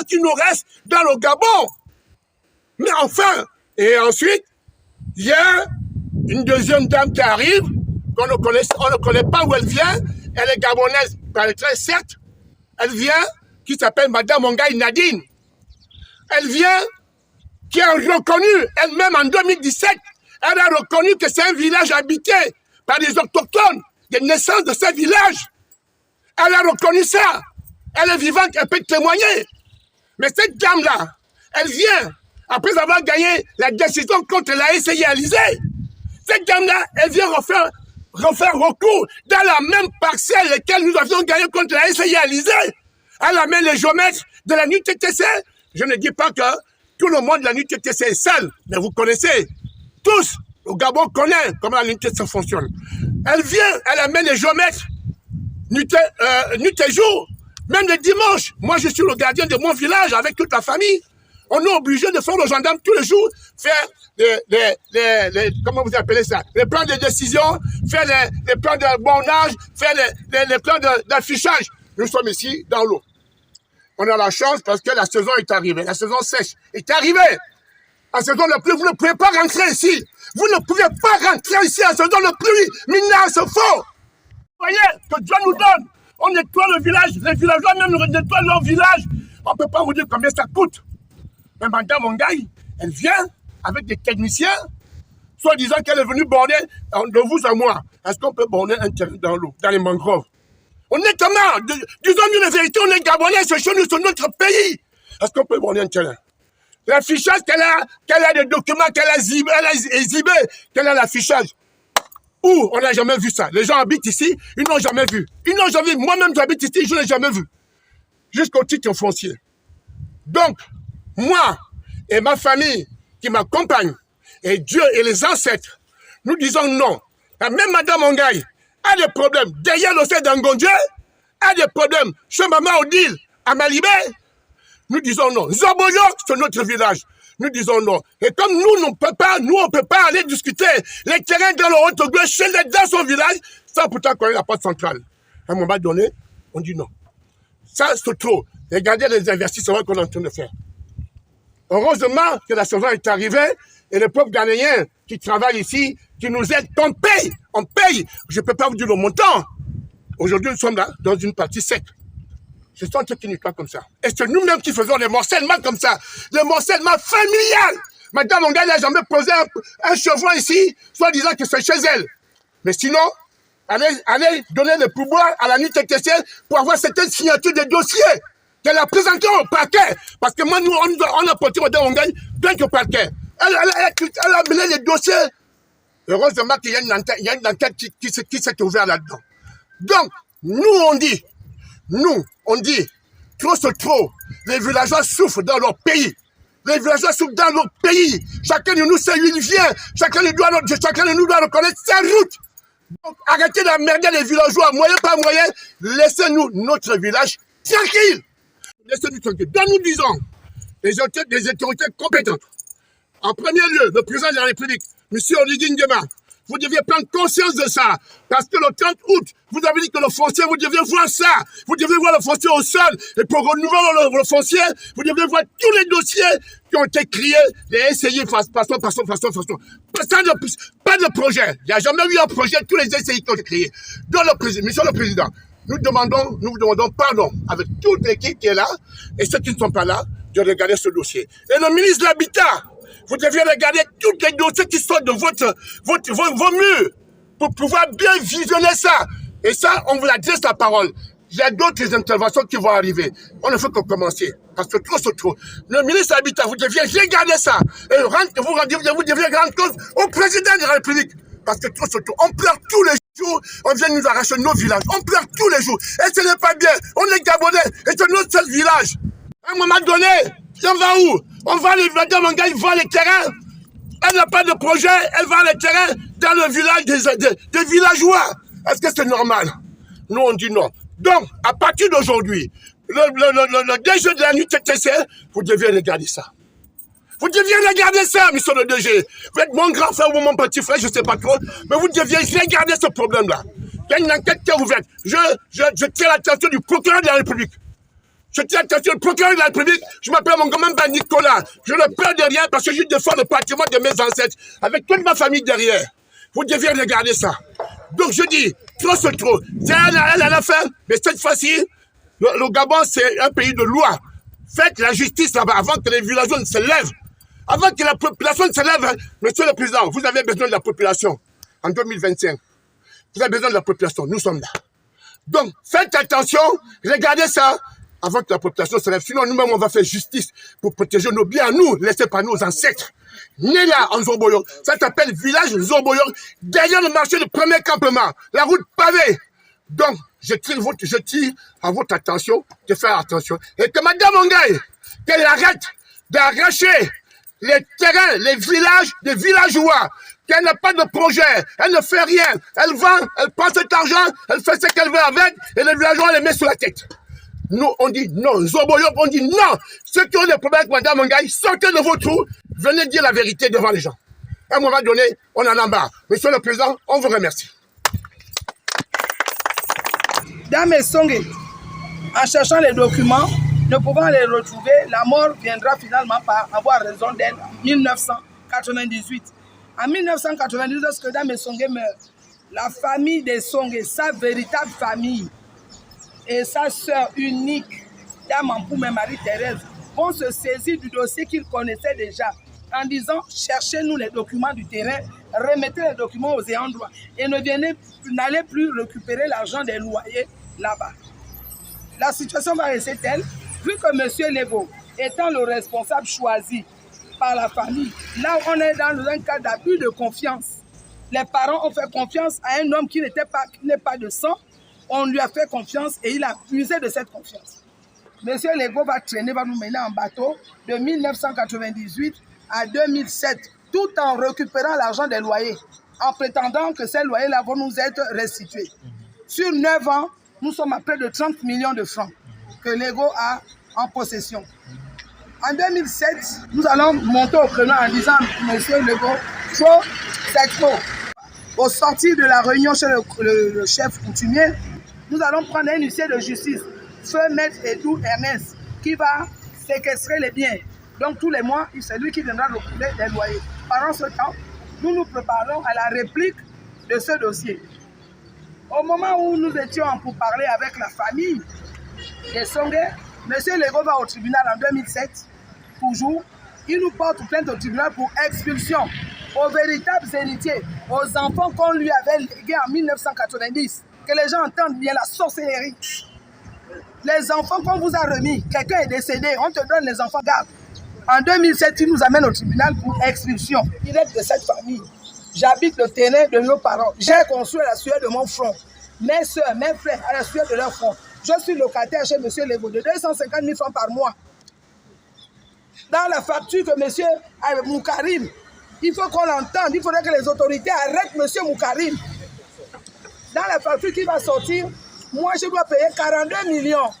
qui nous reste dans le Gabon. Mais enfin, et ensuite, il y a une deuxième dame qui arrive, on ne connaît pas où elle vient, elle est gabonaise, paraît-il, certes, elle vient, qui s'appelle Madame Ongaï Nadine. Elle vient, qui a reconnu, elle-même en 2017, elle a reconnu que c'est un village habité par des autochtones, des naissances de ce village. Elle a reconnu ça. Elle est vivante, elle peut témoigner. Mais cette dame-là, elle vient, après avoir gagné la décision contre la SCI Alizé, cette dame-là, elle vient refaire recours dans la même parcelle laquelle nous avions gagné contre la SCI Alizé. Elle amène les géomètres de la NUTTC. Je ne dis pas que tout le monde de la NUTTC est seul, mais vous connaissez tous, le Gabon connaît comment la NUTTC fonctionne. Elle vient, elle amène les géomètres, nuit et jour, même le dimanche. Moi, je suis le gardien de mon village avec toute la famille. On est obligé de faire aux gendarmes tous les jours, faire comment vous appelez ça, les plans de décision, faire les plans de bornage, faire les plans d'affichage. Nous sommes ici dans l'eau. On a la chance parce que la saison est arrivée, la saison sèche est arrivée. En saison de pluie, vous ne pouvez pas rentrer ici. Vous ne pouvez pas rentrer ici en saison de pluie. Mina, c'est faux. Vous voyez que Dieu nous donne. On nettoie le village, les villageois même nettoient leur village. On ne peut pas vous dire combien ça coûte. Mais Madame Ongaï, elle vient avec des techniciens, soit disant qu'elle est venue borner de vous à moi. Est-ce qu'on peut borner un terrain dans l'eau, dans les mangroves? On est comment? Disons-nous la vérité, on est Gabonais, c'est chez nous, c'est notre pays. Est-ce qu'on peut borner un terrain? L'affichage qu'elle a des documents qu'elle a exhibés, qu'elle a l'affichage. Où? On n'a jamais vu ça. Les gens habitent ici, ils n'ont jamais vu. Ils n'ont jamais vu. Moi-même, j'habite ici, je ne l'ai jamais vu. Jusqu'au titre foncier. Donc, moi et ma famille qui m'accompagne, et Dieu et les ancêtres, nous disons non. La même Madame Ongaï a des problèmes derrière l'océan d'Angondje, a des problèmes chez Maman Odile à Malibé. Nous disons non. Zoboyok, c'est notre village. Nous disons non. Et comme nous, on ne peut pas aller discuter les terrains dans le Haut-Togo, dans son village, ça pourtant connaît la porte centrale. À un moment donné, on dit non. Ça, c'est trop. Regardez les investissements qu'on est en train de faire. Heureusement que la saison est arrivée et le peuple ghanéen qui travaille ici, qui nous aide, on paye. On paye. Je ne peux pas vous dire le montant. Aujourd'hui, nous sommes là, dans une partie sec. Ce sont ceux qui nous comme ça. Et c'est nous-mêmes qui faisons les morcellement comme ça. Le morcellement familial. Madame Ongaï n'a jamais posé un chevron ici, soit disant que c'est chez elle. Mais sinon, allez donner le pouvoir à la NUTTC pour avoir certaines signatures de dossiers qu'elle a présenté au parquet. Parce que moi, nous, on a porté Madame Ongaï plein au parquet. Elle a mené les dossiers. Heureusement qu'il y a une enquête qui s'est ouverte là-dedans. Donc, nous, on dit, trop c'est trop. Les villageois souffrent dans leur pays. Les villageois souffrent dans leur pays. Chacun de nous sait où il vient. Chacun de nous doit reconnaître sa route. Donc, arrêtez d'emmerder les villageois, moyen par moyen. Laissez-nous notre village tranquille. Laissez-nous tranquille. Donc, nous disons, les autorités compétentes. En premier lieu, le président de la République, M. Oligui Nguema, vous deviez prendre conscience de ça. Parce que le 30 août, vous avez dit que le foncier, vous deviez voir ça. Vous deviez voir le foncier au sol. Et pour renouveler le foncier, vous deviez voir tous les dossiers qui ont été créés, les SCI, façon. Pas de projet. Il n'y a jamais eu un projet, tous les SCI qui ont été créés. Donc, monsieur le Président, nous vous demandons pardon avec toute l'équipe qui est là et ceux qui ne sont pas là de regarder ce dossier. Et le ministre de l'Habitat, vous deviez regarder tous les dossiers qui sont de vos murs pour pouvoir bien visionner ça. Et ça, on vous adresse la parole. Il y a d'autres interventions qui vont arriver. On ne fait que commencer. Parce que trop c'est trop. Le ministre de l'Habitat, vous deviez regarder ça. Et vous deviez rendre compte au président de la République. Parce que trop c'est trop. On pleure tous les jours. On vient nous arracher nos villages. On pleure tous les jours. Et ce n'est pas bien. On est Gabonais. Et c'est notre seul village. À un moment donné, on va où? On va les Madame Ongaï vend les terrains. Elle n'a pas de projet, elle vend les terrains dans le village des villageois. Est-ce que c'est normal? Nous, on dit non. Donc, à partir d'aujourd'hui, le DG de la NUTTC, vous deviez regarder ça. Vous deviez regarder ça, monsieur le DG. Vous êtes mon grand frère ou mon petit frère, je ne sais pas trop, mais vous deviez regarder ce problème-là. Il y a une enquête qui est ouverte. Je tire l'attention du procureur de la République. Je tiens attention, le procureur de la République, je m'appelle mon gamin Nicolas. Je ne peur de rien parce que je défends le patrimoine de mes ancêtres, avec toute ma famille derrière. Vous devez regarder ça. Donc je dis, trop c'est trop. C'est elle à la fin, mais cette fois-ci, le Gabon, c'est un pays de loi. Faites la justice là-bas avant que les villageois ne se lèvent. Avant que la population ne se lève, hein. Monsieur le Président, vous avez besoin de la population en 2025. Vous avez besoin de la population, nous sommes là. Donc, faites attention, regardez ça avant que la population se lève. Sinon, nous-mêmes, on va faire justice pour protéger nos biens à nous, laissés par nos ancêtres. Né là, en Zorboyor, ça s'appelle village Zorboyor, derrière le marché de premier campement, la route pavée. Donc, je tire à votre attention de faire attention. Et que Madame Ongaï, qu'elle arrête d'arracher les terrains, les villages, des villageois, qu'elle n'a pas de projet, elle ne fait rien, elle vend, elle prend cet argent, elle fait ce qu'elle veut avec, et les villageois les met sur la tête. Nous, on dit non. Zorboyor, on dit non. Ceux qui ont des problèmes avec Madame Ongaï, sortez de vos trous, venez dire la vérité devant les gens. À un moment donné, on en a marre. Monsieur le Président, on vous remercie. Dans mes songs, en cherchant les documents, ne pouvant les retrouver, la mort viendra finalement par avoir raison d'elle en 1998. En 1998, lorsque Dame Songé meurt, la famille des Songé, sa véritable famille, et sa sœur unique, Dame Ampoumé Marie-Thérèse, vont se saisir du dossier qu'ils connaissaient déjà en disant « Cherchez-nous les documents du terrain, remettez les documents aux ayants droit et n'allez plus récupérer l'argent des loyers là-bas. » La situation va rester telle, vu que M. Lego, étant le responsable choisi par la famille, là on est dans un cas d'abus de confiance. Les parents ont fait confiance à un homme qui n'est pas de sang. On lui a fait confiance et il a usé de cette confiance. M. Lego va nous mener en bateau de 1998 à 2007, tout en récupérant l'argent des loyers, en prétendant que ces loyers-là vont nous être restitués. Sur 9 ans, nous sommes à près de 30 millions de francs que Lego a en possession. En 2007, nous allons monter au créneau en disant « Monsieur Lego, c'est trop ». Au sortir de la réunion chez le chef coutumier, nous allons prendre un huissier de justice, Feu Maître Edou Ernest, qui va séquestrer les biens. Donc tous les mois, c'est lui qui viendra recouvrer les loyers. Pendant ce temps, nous nous préparons à la réplique de ce dossier. Au moment où nous étions pour parler avec la famille des Songé, M. Lego va au tribunal en 2007, toujours. Il nous porte plainte au tribunal pour expulsion aux véritables héritiers, aux enfants qu'on lui avait légués en 1990. Que les gens entendent bien la sorcellerie. Les enfants qu'on vous a remis, quelqu'un est décédé, on te donne les enfants, garde. En 2007, il nous amène au tribunal pour expulsion. Il est de cette famille. J'habite le terrain de nos parents. J'ai construit à la sueur de mon front. Mes soeurs, mes frères, à la sueur de leur front. Je suis locataire chez M. Lego de 250 000 francs par mois. Dans la facture que M. Moukarim, il faut qu'on l'entende. Il faudrait que les autorités arrêtent M. Moukarim. Dans la facture qui va sortir, moi je dois payer 42 millions.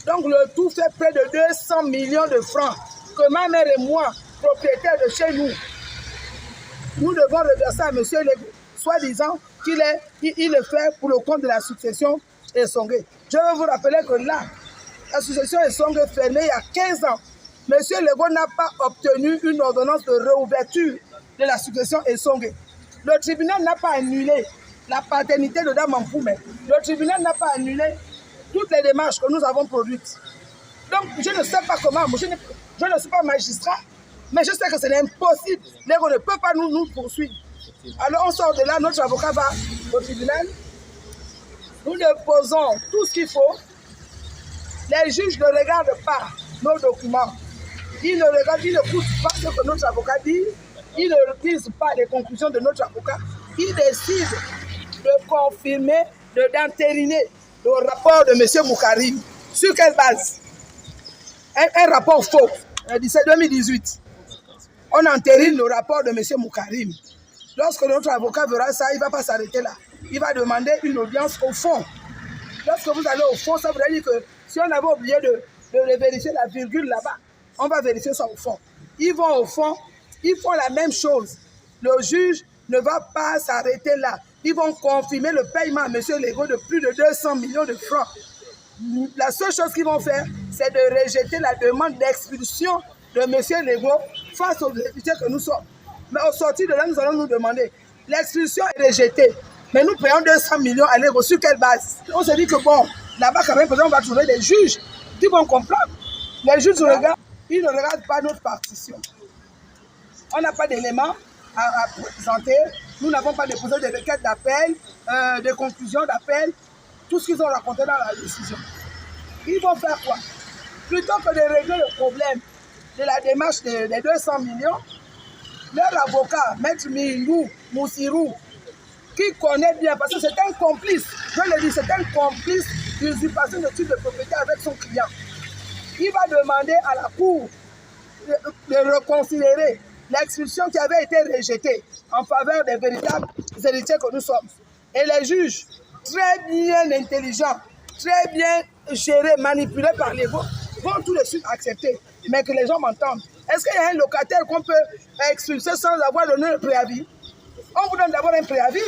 Donc le tout fait près de 200 millions de francs que ma mère et moi, propriétaires de chez nous, nous devons reverser à M. Lego, soi-disant qu'il le fait pour le compte de la succession Essongé. Je veux vous rappeler que là, la succession Essongé fermée il y a 15 ans. M. Lego n'a pas obtenu une ordonnance de réouverture de la succession Essongé. Le tribunal n'a pas annulé la paternité de Dame Ampoumé. Le tribunal n'a pas annulé toutes les démarches que nous avons produites. Donc, je ne sais pas comment, je ne suis pas magistrat, mais je sais que c'est impossible. Lego ne peut pas nous poursuivre. Alors, on sort de là, notre avocat va au tribunal. Nous déposons tout ce qu'il faut. Les juges ne regardent pas nos documents. Ils ne n'écoutent pas ce que notre avocat dit. Ils ne lisent pas les conclusions de notre avocat. Ils décident de confirmer, d'entériner le rapport de M. Moukarim. Sur quelle base? Un rapport faux, 2018. On entérine le rapport de M. Moukarim. Lorsque notre avocat verra ça, il ne va pas s'arrêter là. Il va demander une audience au fond. Lorsque vous allez au fond, ça voudrait dire que si on avait oublié de vérifier la virgule là-bas, on va vérifier ça au fond. Ils vont au fond, ils font la même chose. Le juge ne va pas s'arrêter là. Ils vont confirmer le paiement à M. Lego de plus de 200 millions de francs. La seule chose qu'ils vont faire, c'est de rejeter la demande d'expulsion de M. Legault face aux députés que nous sommes. Mais au sortir de là, nous allons nous demander, l'expulsion est rejetée, mais nous payons 200 millions à l'euro. Sur quelle base? On se dit que bon, là-bas quand même, on va trouver des juges qui vont comprendre. Les juges ils ne regardent pas notre partition. On n'a pas d'éléments à présenter. Nous n'avons pas déposé de requêtes d'appel, de conclusions d'appel, tout ce qu'ils ont raconté dans la décision. Ils vont faire quoi? Plutôt que de régler le problème de la démarche des 200 millions, leur avocat, Maître Mindou Moussirou, qui connaît bien, parce que c'est un complice, je le dis, c'est un complice d'usurpation de titre de propriété avec son client. Il va demander à la Cour de reconsidérer l'expulsion qui avait été rejetée en faveur des véritables héritiers que nous sommes. Et les juges, très bien intelligents, très bien gérés, manipulés par les voix, vont tout de suite accepter, mais que les gens m'entendent. Est-ce qu'il y a un locataire qu'on peut expulser sans avoir donné le préavis? On vous donne d'abord un préavis.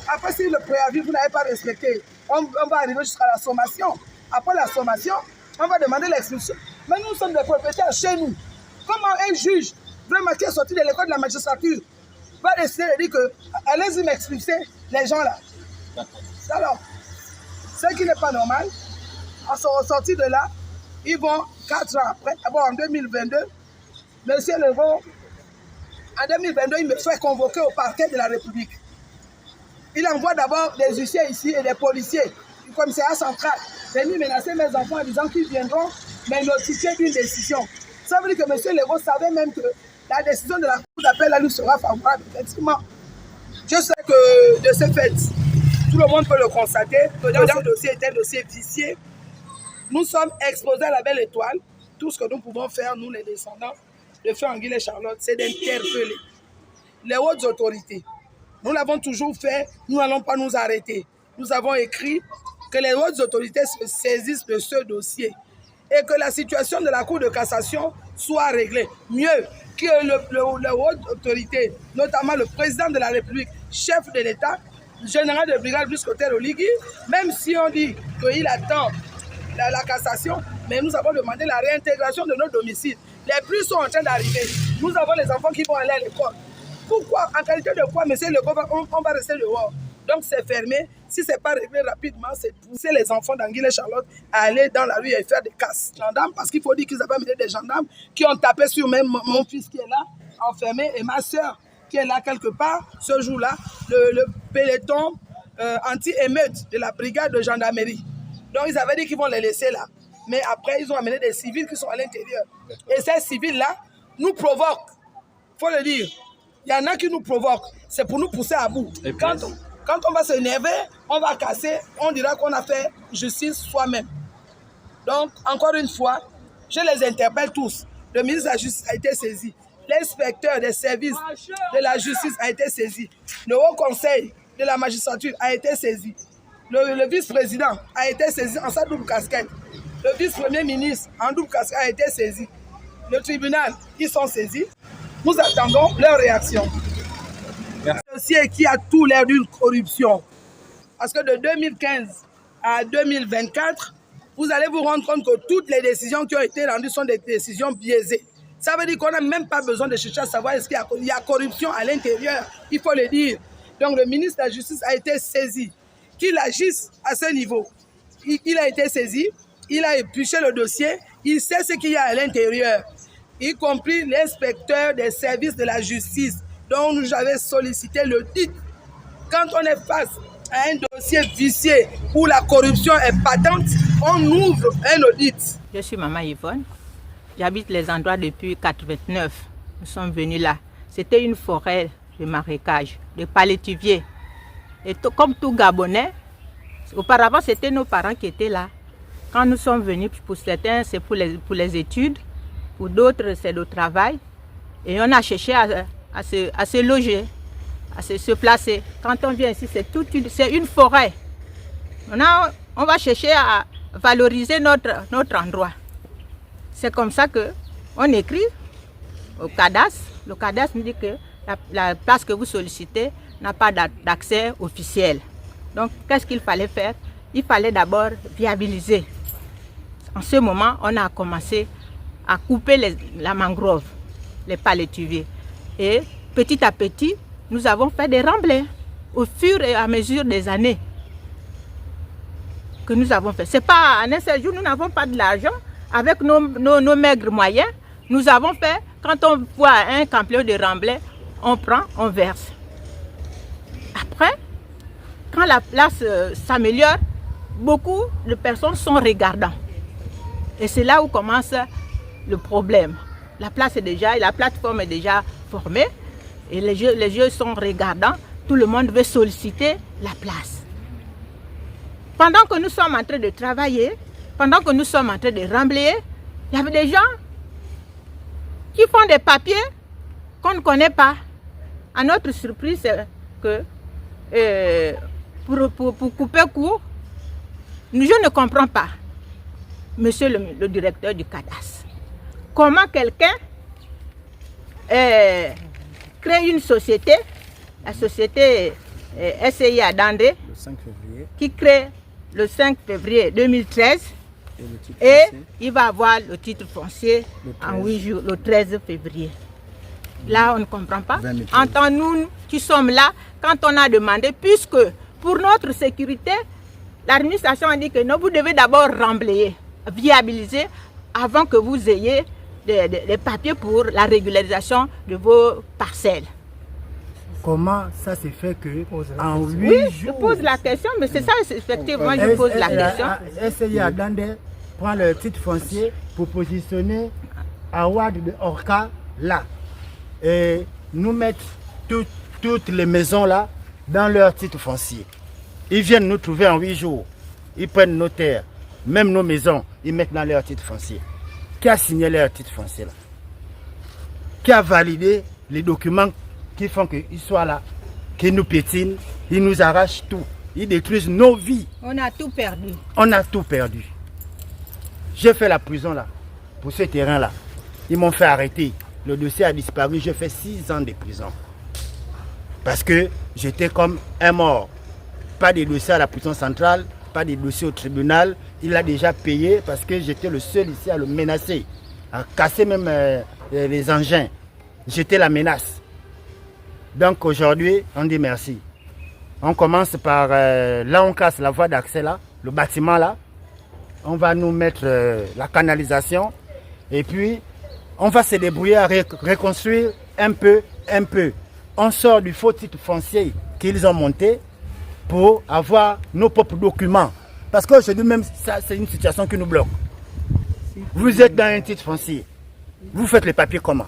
Après, si le préavis, vous n'avez pas respecté, on va arriver jusqu'à la sommation. Après la sommation, on va demander l'expulsion. Mais nous sommes des propriétaires chez nous. Comment un juge, vraiment qui est sorti de l'école de la magistrature, va décider de dire que allez-y m'expulser les gens là? Alors, ce qui n'est pas normal, en sortie de là, ils vont 4 ans après, d'abord en 2022, Monsieur Legault, en 2022, il me fait convoquer au parquet de la République. Il envoie d'abord des huissiers ici et des policiers du commissariat central venir menacer mes enfants en disant qu'ils viendront me notifier d'une décision. Ça veut dire que M. Legault savait même que la décision de la Cour d'appel lui sera favorable. Effectivement, je sais que de ce fait, tout le monde peut le constater, que dans ce dossier est un dossier vicié. Nous sommes exposés à la belle étoile. Tout ce que nous pouvons faire, nous les descendants de Feu Anguille et Charlotte, c'est d'interpeller les hautes autorités. Nous l'avons toujours fait, nous n'allons pas nous arrêter. Nous avons écrit que les hautes autorités se saisissent de ce dossier et que la situation de la Cour de cassation soit réglée. Mieux que les hautes autorités, notamment le président de la République, chef de l'État, général de brigade jusqu'au Oligui, même si on dit qu'il attend la cassation, mais nous avons demandé la réintégration de nos domiciles. Les prix sont en train d'arriver. Nous avons les enfants qui vont aller à l'école. Pourquoi? En qualité de quoi, monsieur Legault, on va rester dehors? Donc c'est fermé. Si ce n'est pas réglé rapidement, c'est pousser les enfants d'Anguille et Charlotte à aller dans la rue et faire des casses. Gendarmes, parce qu'il faut dire qu'ils avaient amené des gendarmes qui ont tapé sur même mon fils qui est là, enfermé, et ma soeur qui est là quelque part, ce jour-là, le peloton anti-émeute de la brigade de gendarmerie. Donc ils avaient dit qu'ils vont les laisser là. Mais après, ils ont amené des civils qui sont à l'intérieur. Et ces civils-là nous provoquent. Il faut le dire. Il y en a qui nous provoquent. C'est pour nous pousser à bout. Quand on va s'énerver, on va casser, on dira qu'on a fait justice soi-même. Donc, encore une fois, je les interpelle tous. Le ministre de la Justice a été saisi. L'inspecteur des services de la justice a été saisi. Le Haut Conseil de la magistrature a été saisi. Le vice-président a été saisi en sa double casquette. Le vice-premier ministre en double casquette a été saisi. Le tribunal, ils sont saisis. Nous attendons leur réaction. Merci. Un dossier qui a tout l'air d'une corruption. Parce que de 2015 à 2024, vous allez vous rendre compte que toutes les décisions qui ont été rendues sont des décisions biaisées. Ça veut dire qu'on n'a même pas besoin de chercher à savoir est-ce qu'il y a corruption à l'intérieur. Il faut le dire. Donc le ministre de la Justice a été saisi. Qu'il agisse à ce niveau. Il a été saisi, il a épluché le dossier, il sait ce qu'il y a à l'intérieur, y compris l'inspecteur des services de la justice dont nous avons sollicité le titre. Quand on est face à un dossier vicié où la corruption est patente, on ouvre un audit. Je suis Maman Yvonne, j'habite les endroits depuis 1989. Nous sommes venus là. C'était une forêt de marécage, de palétuviers. Et comme tout Gabonais, auparavant c'était nos parents qui étaient là. Quand nous sommes venus, pour certains c'est pour les études, pour d'autres c'est le travail. Et on a cherché à se loger, à se placer. Quand on vient ici, c'est une forêt. On va chercher à valoriser notre endroit. C'est comme ça qu'on écrit au cadastre. Le cadastre nous dit que la place que vous sollicitez n'a pas d'accès officiel. Donc, qu'est-ce qu'il fallait faire? Il fallait d'abord viabiliser. En ce moment, on a commencé à couper la mangrove, les palétuviers. Et petit à petit, nous avons fait des remblais au fur et à mesure des années que nous avons fait. C'est pas en un seul jour, nous n'avons pas de l'argent. Avec nos maigres moyens, nous avons fait, quand on voit un campion de remblais, on prend, on verse. Après, quand la place s'améliore, beaucoup de personnes sont regardants. Et c'est là où commence le problème. La plateforme est déjà formée et les jeux sont regardants. Tout le monde veut solliciter la place. Pendant que nous sommes en train de travailler, pendant que nous sommes en train de remblayer, il y avait des gens qui font des papiers qu'on ne connaît pas. À notre surprise, c'est que pour couper court, je ne comprends pas, monsieur le directeur du cadastre, comment quelqu'un crée une société, la société SCI Dandé, qui crée le 5 février 2013, et il va avoir le titre foncier en 8 jours, le 13 février. Là, on ne comprend pas. En tant que nous qui sommes là, quand on a demandé, puisque pour notre sécurité, l'administration a dit que non, vous devez d'abord remblayer, viabiliser, avant que vous ayez des papiers pour la régularisation de vos parcelles. Comment ça se fait que en 8 oui, jours... je pose la question, mais c'est ça, effectivement, je pose la question. SCI Dandé prend le titre foncier pour positionner Awad de Orca là. Et nous mettre toutes les maisons là dans leur titre foncier. Ils viennent nous trouver en 8 jours. Ils prennent nos terres, même nos maisons, ils mettent dans leur titre foncier. Qui a signé leur titre foncier là? Qui a validé les documents qui font qu'ils soient là, qu'ils nous piétinent, ils nous arrachent tout, ils détruisent nos vies. On a tout perdu. On a tout perdu. J'ai fait la prison là, pour ce terrain là. Ils m'ont fait arrêter. Le dossier a disparu, j'ai fait 6 ans de prison. Parce que j'étais comme un mort. Pas de dossier à la prison centrale, pas de dossier au tribunal. Il a déjà payé parce que j'étais le seul ici à le menacer, à casser même les engins. J'étais la menace. Donc aujourd'hui, on dit merci. On commence par, là on casse la voie d'accès là, le bâtiment là. On va nous mettre la canalisation et puis on va se débrouiller à reconstruire un peu. On sort du faux titre foncier qu'ils ont monté pour avoir nos propres documents. Parce qu'aujourd'hui même, ça c'est une situation qui nous bloque. Vous êtes dans un titre foncier. Vous faites les papiers comment?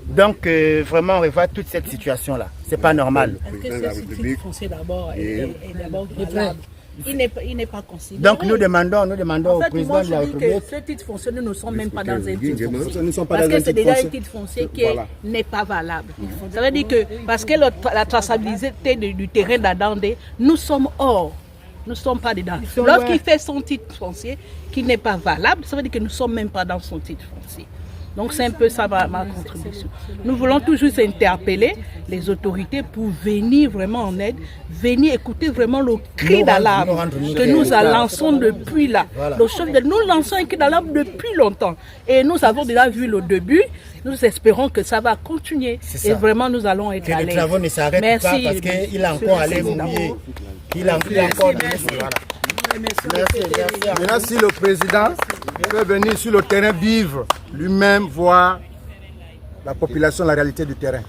Donc vraiment on revoit toute cette situation-là. C'est pas normal. Est-ce que ce titre foncier d'abord est d'abord valable? Il n'est pas considéré. Donc nous demandons en fait, au président de la République. Que ce titre foncier, nous ne sommes même pas dans un titre foncier. Parce que c'est déjà un titre foncier qui n'est pas valable. Ça veut dire que parce que la traçabilité du terrain d'Adandé, nous sommes hors. Nous ne sommes pas dedans. Lorsqu'il fait son titre foncier qui n'est pas valable, ça veut dire que nous ne sommes même pas dans son titre foncier. Donc c'est un peu ça ma contribution. Nous voulons toujours interpeller les autorités pour venir vraiment en aide, venir écouter vraiment le cri d'alarme que nous lançons depuis là. Voilà. Nous lançons un cri d'alarme depuis longtemps. Et nous avons déjà vu le début. Nous espérons que ça va continuer. Et vraiment nous allons être à l'aise. Que les travaux ne s'arrêtent pas parce qu'il a encore allé mouiller. Il a encore Merci. Maintenant, si le président peut venir sur le terrain vivre lui-même, voir la population, la réalité du terrain.